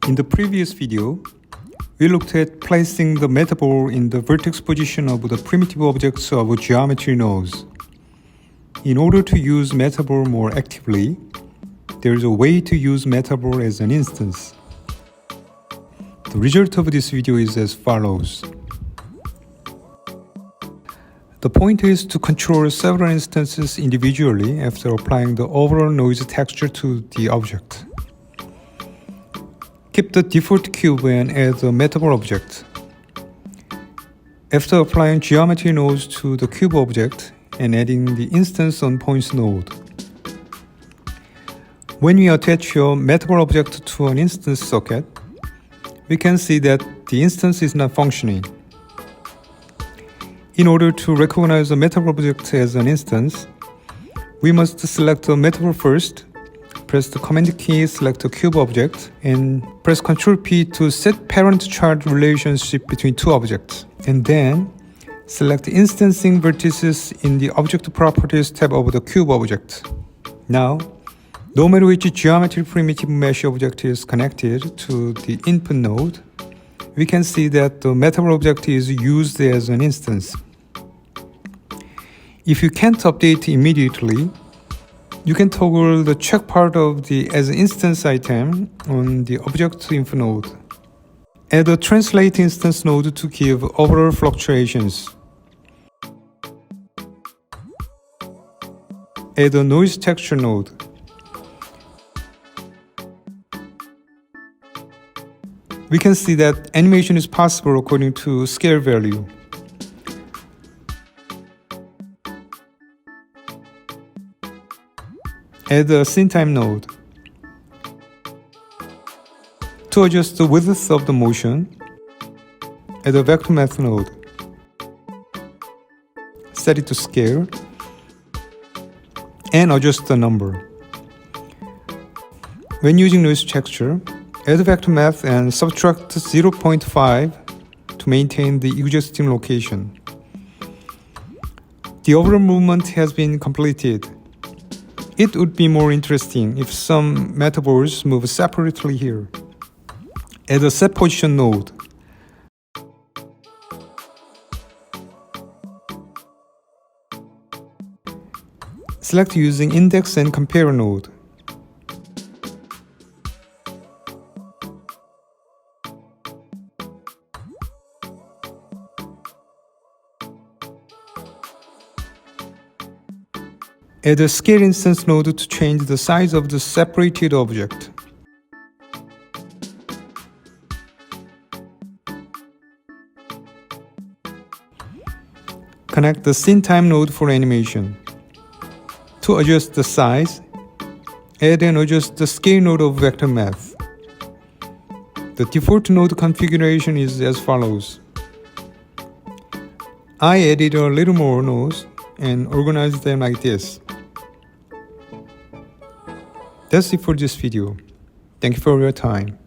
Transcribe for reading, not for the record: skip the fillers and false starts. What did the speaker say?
In the previous video, we looked at placing the Metaball in the vertex position of the primitive objects of a geometry nodes. In order to use Metaball more actively, there is a way to use Metaball as an instance. The result of this video is as follows. The point is to control several instances individually after applying the overall noise texture to the object. Keep the default cube and add the Metaball object. After applying geometry nodes to the cube object and adding the instance on points node. When we attach your Metaball object to an instance socket, we can see that the instance is not functioning. In order to recognize the Metaball object as an instance, we must select the Metaball first, press the command key, select the cube object, and press Ctrl P to set parent-child relationship between two objects. And then, select instancing vertices in the Object Properties tab of the cube object. Now, no matter which geometry primitive mesh object is connected to the input node, we can see that the Metaball object is used as an instance. If you can't update immediately, you can toggle the check part of the as instance item on the object info node. Add a translate instance node to give overall fluctuations. Add a noise texture node. We can see that animation is possible according to scale value. Add a scene time node. To adjust the width of the motion, add a vector math node. Set it to scale and adjust the number. When using noise texture, add vector math and subtract 0.5 to maintain the existing location. The overall movement has been completed. It would be more interesting if some metaballs move separately here. Add a set position node. Select using index and compare node. Add a scale instance node to change the size of the separated object. Connect the scene time node for animation. To adjust the size, add and adjust the scale node of vector math. The default node configuration is as follows. I added a little more nodes and organized them like this. That's it for this video. Thank you for your time.